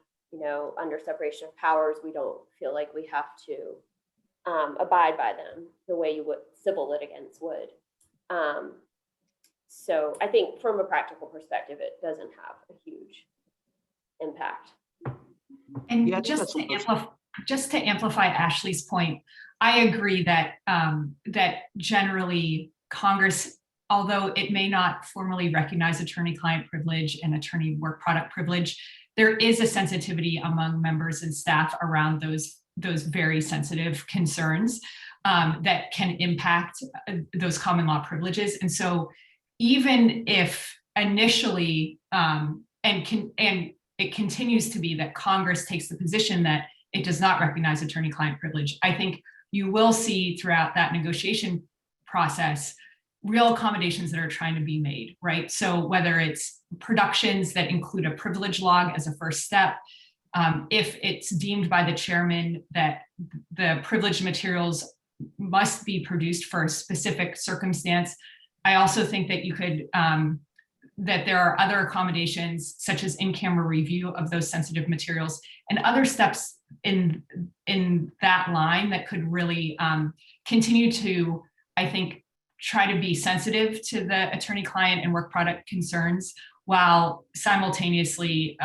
under separation of powers, we don't feel like we have to abide by them the way you would civil litigants would. So I think from a practical perspective, it doesn't have a huge impact. And Yeah, just to amplify Ashley's point, I agree that that generally Congress, although it may not formally recognize attorney-client privilege and attorney work product privilege, there is a sensitivity among members and staff around those very sensitive concerns that can impact those common law privileges. And so even if initially, and it continues to be that Congress takes the position that it does not recognize attorney-client privilege, I think you will see throughout that negotiation process real accommodations that are trying to be made, right? So whether it's productions that include a privilege log as a first step, if it's deemed by the chairman that the privileged materials must be produced for a specific circumstance, I also think that you could, that there are other accommodations such as in-camera review of those sensitive materials and other steps in that line that could really continue to, I think, try to be sensitive to the attorney-client and work product concerns while simultaneously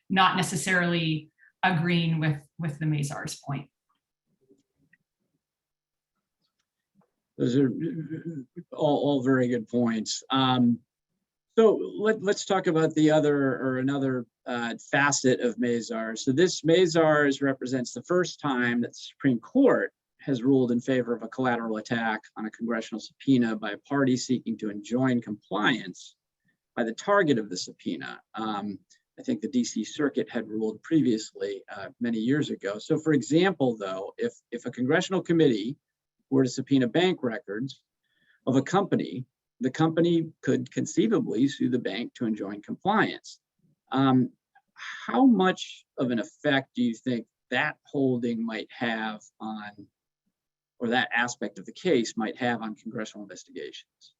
not necessarily agreeing with the Mazars point. Those are all very good points. So let's talk about the another facet of Mazars. So this Mazars represents the first time that the Supreme Court has ruled in favor of a collateral attack on a congressional subpoena by a party seeking to enjoin compliance by the target of the subpoena. I think the DC Circuit had ruled previously many years ago. So for example, though, if a congressional committee were to subpoena bank records of a company, the company could conceivably sue the bank to enjoin compliance. How much of an effect do you think that holding might have on, or that aspect of the case might have on congressional investigations?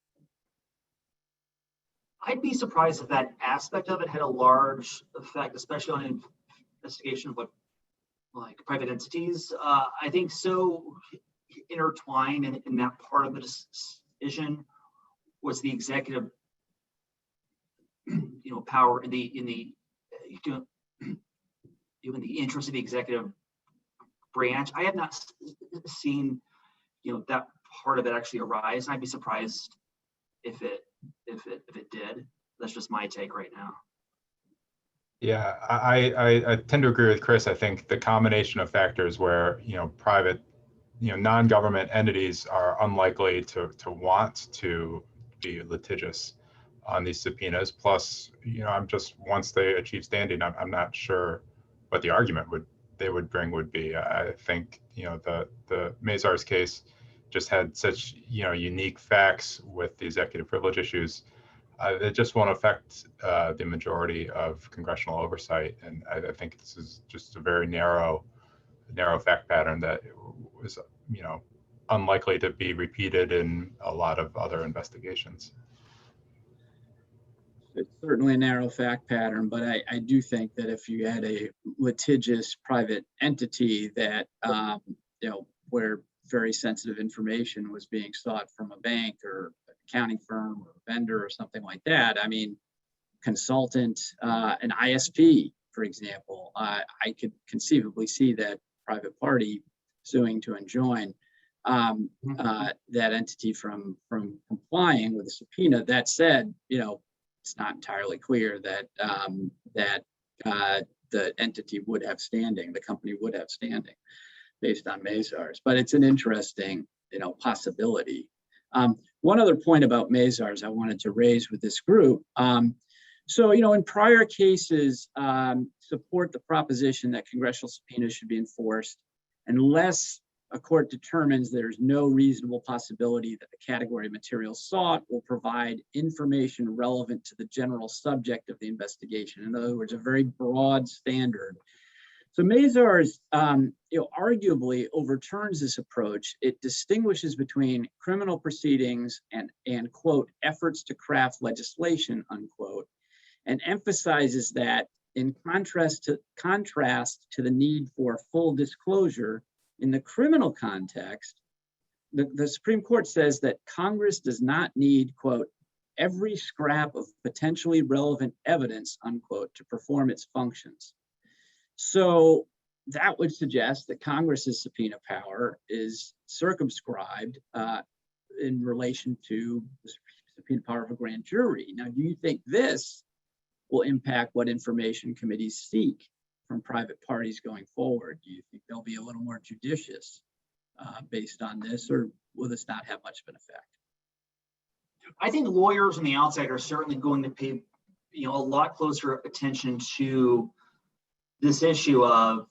I'd be surprised if that aspect of it had a large effect, especially on an investigation of what, like private entities. I think so intertwined in that part of the decision was the executive, power in the interest of the executive branch. I have not seen, that part of it actually arise. And I'd be surprised if it did. That's just my take right now. Yeah, I tend to agree with Chris. I think the combination of factors where, private, non-government entities are unlikely to want to be litigious on these subpoenas. Plus, I'm just, once they achieve standing, I'm not sure what the argument they would bring would be. I think, the Mazars case just had such, unique facts with the executive privilege issues. It just won't affect the majority of congressional oversight. And I think this is just a very narrow fact pattern that was, unlikely to be repeated in a lot of other investigations. It's certainly a narrow fact pattern, but I do think that if you had a litigious private entity that, where very sensitive information was being sought from a bank or accounting firm or vendor or something like that, I mean, consultant, an ISP, for example, I could conceivably see that private party suing to enjoin that entity from complying with a subpoena. That said, it's not entirely clear that the entity would have standing, the company would have standing based on Mazars, but it's an interesting, possibility. One other point about Mazars I wanted to raise with this group. So, in prior cases, support the proposition that congressional subpoenas should be enforced unless a court determines there's no reasonable possibility that the category of material sought will provide information relevant to the general subject of the investigation. In other words, a very broad standard. So Mazars, arguably overturns this approach. It distinguishes between criminal proceedings and quote, efforts to craft legislation, unquote, and emphasizes that in contrast to the need for full disclosure in the criminal context, the Supreme Court says that Congress does not need, quote, every scrap of potentially relevant evidence, unquote, to perform its functions. So that would suggest that Congress's subpoena power is circumscribed in relation to the subpoena power of a grand jury. Now, do you think this will impact what information committees seek from private parties going forward? Do you think they'll be a little more judicious based on this, or will this not have much of an effect? I think lawyers on the outside are certainly going to pay, a lot closer attention to this issue of,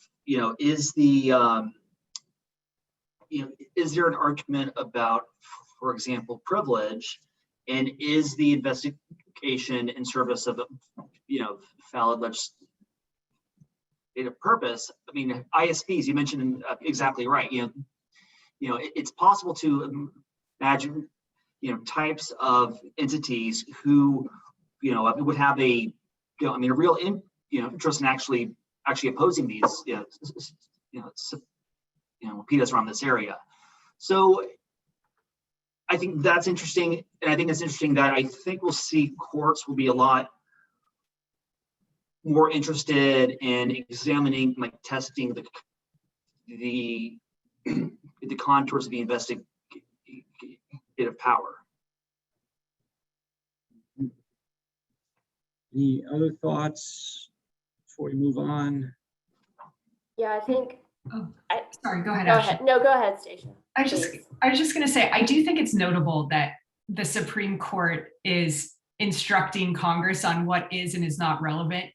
is the, is there an argument about, for example, privilege, and is the investigation in service of, valid legislative purpose? I mean, ISPs, you mentioned exactly right. It's possible to imagine, types of entities who, would have a, a real, interest in actually opposing these, subpoenas around this area. So I think that's interesting, and I think it's interesting that I think we'll see courts will be a lot more interested in examining, testing the contours of the investigative power. Any other thoughts before we move on? Yeah, I think. Sorry, go ahead. Go Ashley. ahead. No, go ahead, Stacia. I was just going to say, I do think it's notable that the Supreme Court is instructing Congress on what is and is not relevant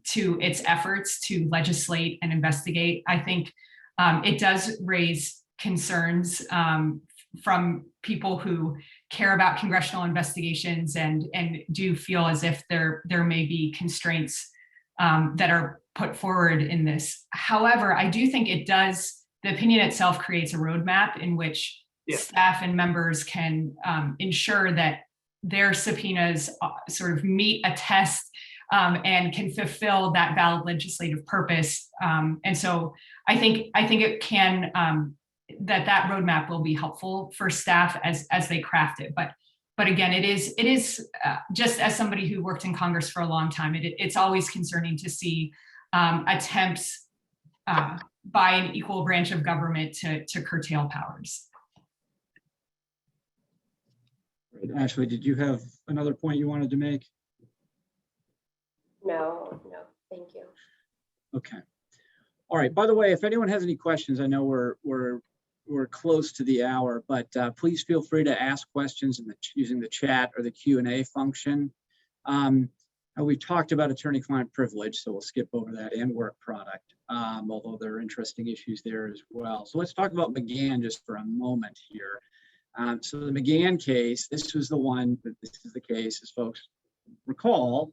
to its efforts to legislate and investigate. I think it does raise concerns from people who care about congressional investigations and do feel as if there may be constraints that are put forward in this. However, I do think it does, the opinion itself creates a roadmap in which staff and members can ensure that their subpoenas sort of meet a test and can fulfill that valid legislative purpose. And so I think it can, that roadmap will be helpful for staff as they craft it. But again, it is just as somebody who worked in Congress for a long time, it's always concerning to see attempts by an equal branch of government to curtail powers. Right. Ashley, did you have another point you wanted to make? No, thank you. Okay. All right. By the way, if anyone has any questions, I know we're close to the hour, but please feel free to ask questions using the chat or the Q&A function. We talked about attorney-client privilege, so we'll skip over that, and work product, although there are interesting issues there as well. So let's talk about McGahn just for a moment here. So the McGahn case, this is the case, as folks recall,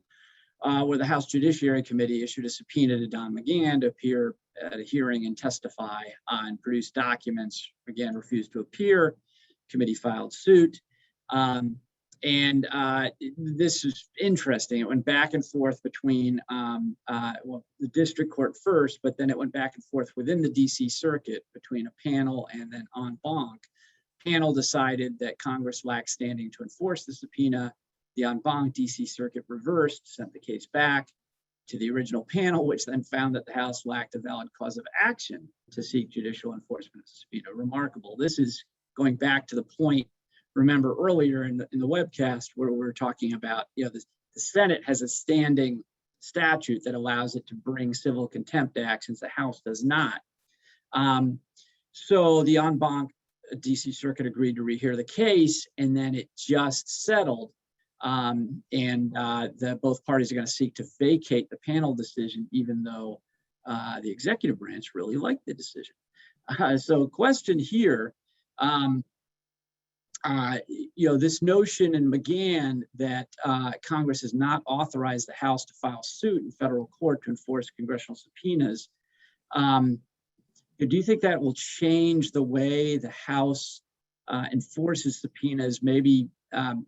where the House Judiciary Committee issued a subpoena to Don McGahn to appear at a hearing and testify on produced documents. McGahn refused to appear. Committee filed suit. This is interesting. It went back and forth between the district court first, but then it went back and forth within the DC circuit between a panel and then en banc. Panel decided that Congress lacked standing to enforce the subpoena. The en banc DC circuit reversed, sent the case back to the original panel, which then found that the House lacked a valid cause of action to seek judicial enforcement of the subpoena. Remarkable. This is going back to the point, remember earlier in the webcast where we were talking about, the Senate has a standing statute that allows it to bring civil contempt actions. The House does not. So the en banc DC circuit agreed to rehear the case, and then it just settled both parties are going to seek to vacate the panel decision, even though the executive branch really liked the decision. So question here, this notion in McGahn that Congress has not authorized the House to file suit in federal court to enforce congressional subpoenas. Do you think that will change the way the House enforces subpoenas? Maybe,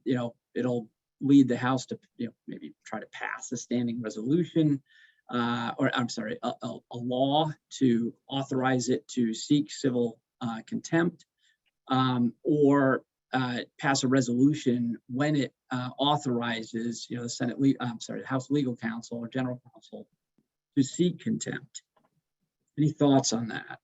it'll lead the House to, maybe try to pass a standing resolution, or I'm sorry, a law to authorize it to seek civil contempt, or pass a resolution when it authorizes, the the House Legal Counsel or General Counsel to seek contempt. Any thoughts on that?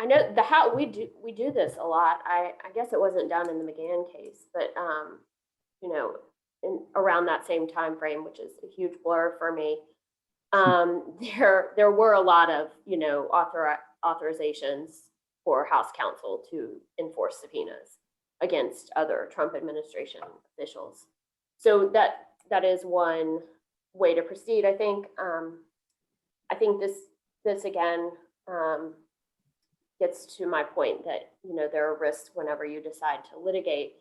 I know the House, we do this a lot. I guess it wasn't done in the McGahn case, but around that same time frame, which is a huge blur for me, there were a lot of authorizations for House counsel to enforce subpoenas against other Trump administration officials. So that is one way to proceed. I think this again gets to my point that there are risks whenever you decide to litigate.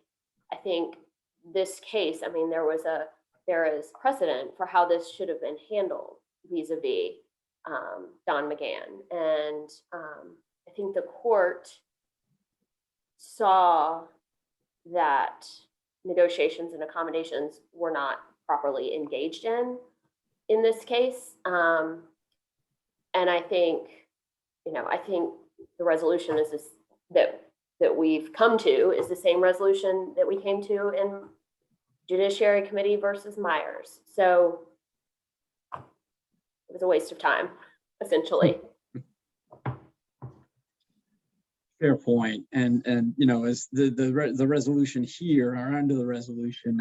I think this case, there is precedent for how this should have been handled vis-a-vis Don McGahn, and I think the court saw that negotiations and accommodations were not properly engaged in this case, and I think the resolution is this, that we've come to is the same resolution that we came to in Judiciary Committee versus Myers. So it was a waste of time, essentially. Fair point. And as the resolution here, or under the resolution,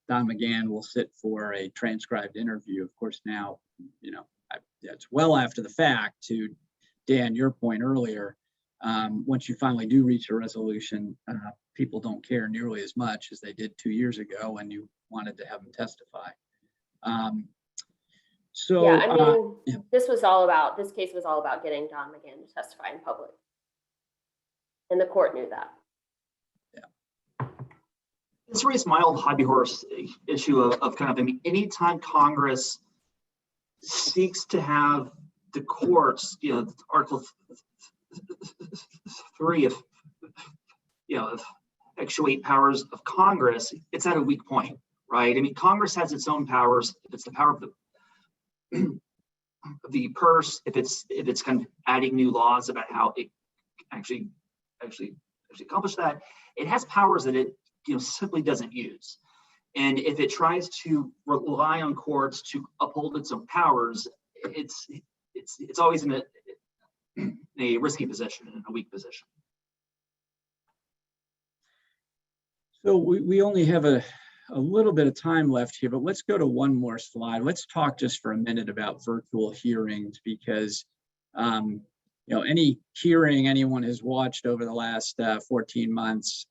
Don McGahn will sit for a transcribed interview. Of course, now, it's well after the fact. To Dan, your point earlier, once you finally do reach a resolution, people don't care nearly as much as they did 2 years ago when you wanted to have them testify. This case was all about getting Don McGahn to testify in public. And the court knew that. Yeah. This raised my old hobby horse issue of anytime Congress seeks to have the courts, Article 3 of actuate powers of Congress, it's at a weak point, right? Congress has its own powers. If it's the power of the purse, if it's kind of adding new laws about how it actually accomplish that, it has powers that it simply doesn't use. And if it tries to rely on courts to uphold its own powers, it's always in a risky position, in a weak position. So we only have a little bit of time left here, but let's go to one more slide. Let's talk just for a minute about virtual hearings, because any hearing anyone has watched over the last 14 months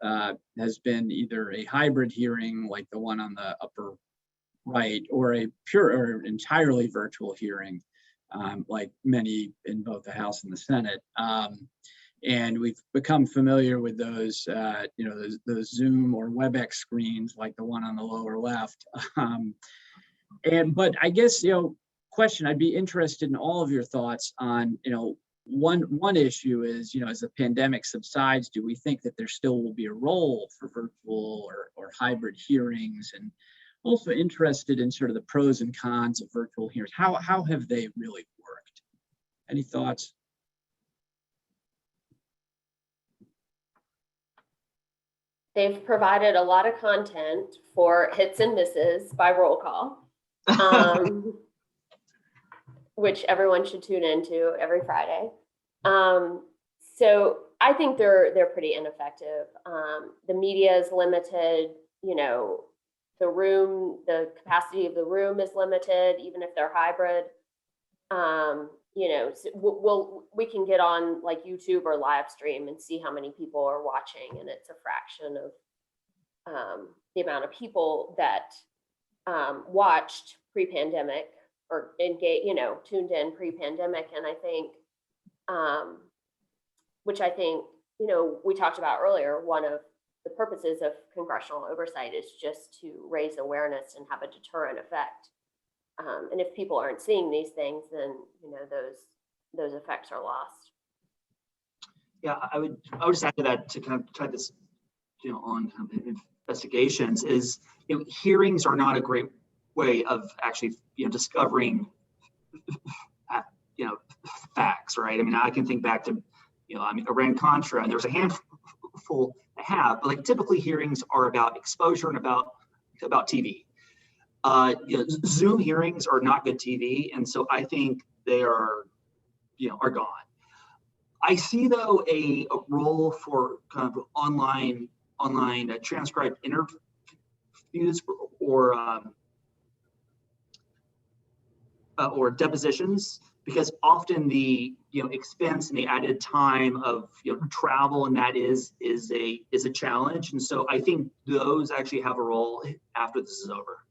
has been either a hybrid hearing like the one on the upper right, or a pure or entirely virtual hearing like many in both the House and the Senate. And we've become familiar with those, those Zoom or WebEx screens like the one on the lower left. But I guess, question, I'd be interested in all of your thoughts on, one issue is, as the pandemic subsides, do we think that there still will be a role for virtual or hybrid hearings? And also interested in sort of the pros and cons of virtual hearings. How have they really worked? Any thoughts? They've provided a lot of content for hits and misses by roll call, which everyone should tune into every Friday. So I think they're pretty ineffective. The media is limited, the capacity of the room is limited, even if they're hybrid. you know, we can get on like YouTube or live stream and see how many people are watching, and it's a fraction of the amount of people that watched pre-pandemic or engage, you know, tuned in pre-pandemic. And I think, which I think, you know, we talked about earlier, one of the purposes of congressional oversight is just to raise awareness and have a deterrent effect. And if people aren't seeing these things, then, you know, those effects are lost. Yeah, I would just add to that, to kind of try this, you know, on investigations, is, you know, hearings are not a great way of actually, you know, discovering, you know, facts, right? I mean, I can think back to, you know, I mean, Iran Contra, and there's a handful I have, but like typically hearings are about exposure and about TV. You know, Zoom hearings are not good TV, and so I think they are, you know, are gone. I see though a role for kind of online transcribed interviews or depositions, because often the, you know, expense and the added time of, you know, travel and that is a challenge, and so I think those actually have a role after this is over.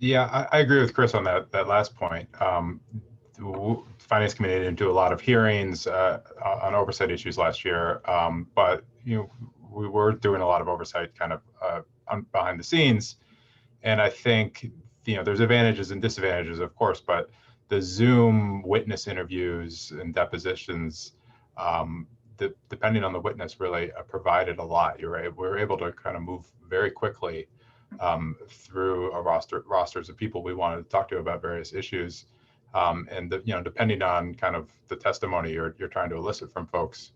Yeah, I agree with Chris on that last point. The Finance Committee didn't do a lot of hearings on oversight issues last year, but, you know, we were doing a lot of oversight kind of behind the scenes, and I think, you know, there's advantages and disadvantages, of course, but the Zoom witness interviews and depositions, depending on the witness, really provided a lot. We're able to kind of move very quickly through a rosters of people we wanted to talk to about various issues, and you know, depending on kind of the testimony you're trying to elicit from folks,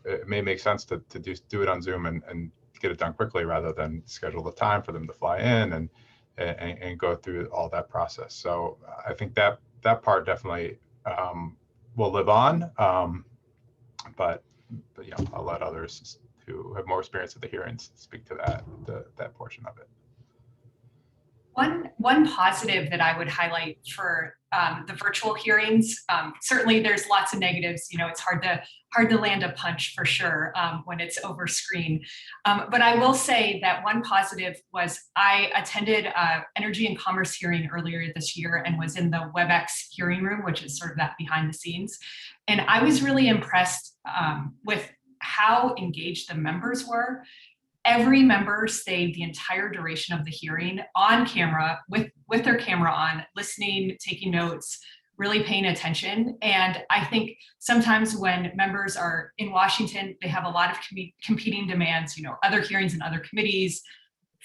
it may make sense to do it on Zoom and get it done quickly rather than schedule the time for them to fly in and go through all that process. So I think that part definitely will live on, but you know, I'll let others who have more experience at the hearings speak to that portion of it. One positive that I would highlight for the virtual hearings, certainly there's lots of negatives. You know, it's hard to land a punch for sure when it's over screen. But I will say that one positive was I attended an Energy and Commerce hearing earlier this year and was in the WebEx hearing room, which is sort of that behind the scenes. And I was really impressed with how engaged the members were. Every member stayed the entire duration of the hearing on camera with their camera on, listening, taking notes, really paying attention. And I think sometimes when members are in Washington, they have a lot of competing demands, you know, other hearings in other committees,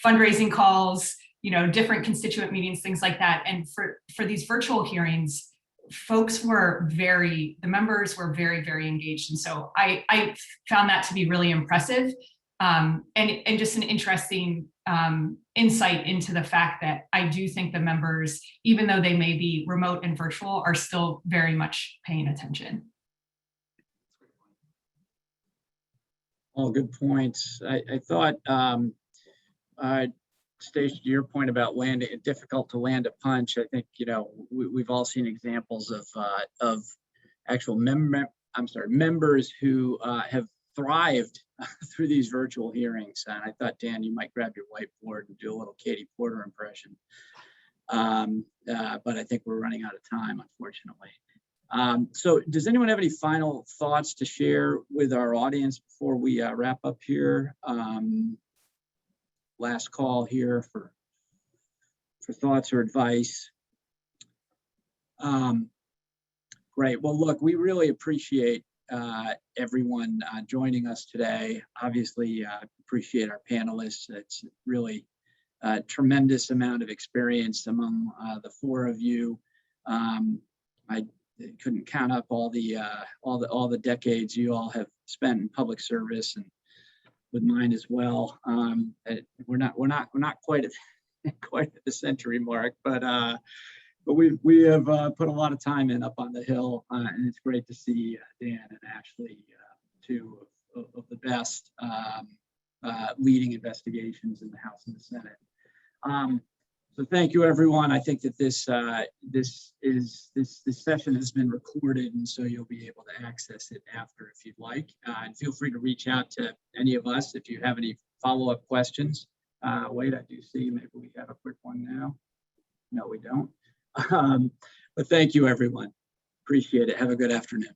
fundraising calls, you know, different constituent meetings, things like that. And for these virtual hearings, the members were very, very engaged. And so I found that to be really impressive. And just an interesting insight into the fact that I do think the members, even though they may be remote and virtual, are still very much paying attention. All good points. I thought, Stacey, to your point about difficult to land a punch, I think, you know, we've all seen examples of actual members who have thrived through these virtual hearings. And I thought, Dan, you might grab your whiteboard and do a little Katie Porter impression. But I think we're running out of time, unfortunately. So does anyone have any final thoughts to share with our audience before we wrap up here? Last call here for thoughts or advice. Great. Well, look, we really appreciate everyone joining us today. Obviously, appreciate our panelists. It's really a tremendous amount of experience among the four of you. I couldn't count up all the decades you all have spent in public service, and with mine as well. We're not quite at the century mark, but we have put a lot of time in up on the Hill, and it's great to see Dan and Ashley, two of the best leading investigations in the House and the Senate. So thank you, everyone. I think that this session has been recorded, and so you'll be able to access it after if you'd like. And feel free to reach out to any of us if you have any follow-up questions. Wait, I do see maybe we have a quick one now. No, we don't. But thank you, everyone. Appreciate it. Have a good afternoon.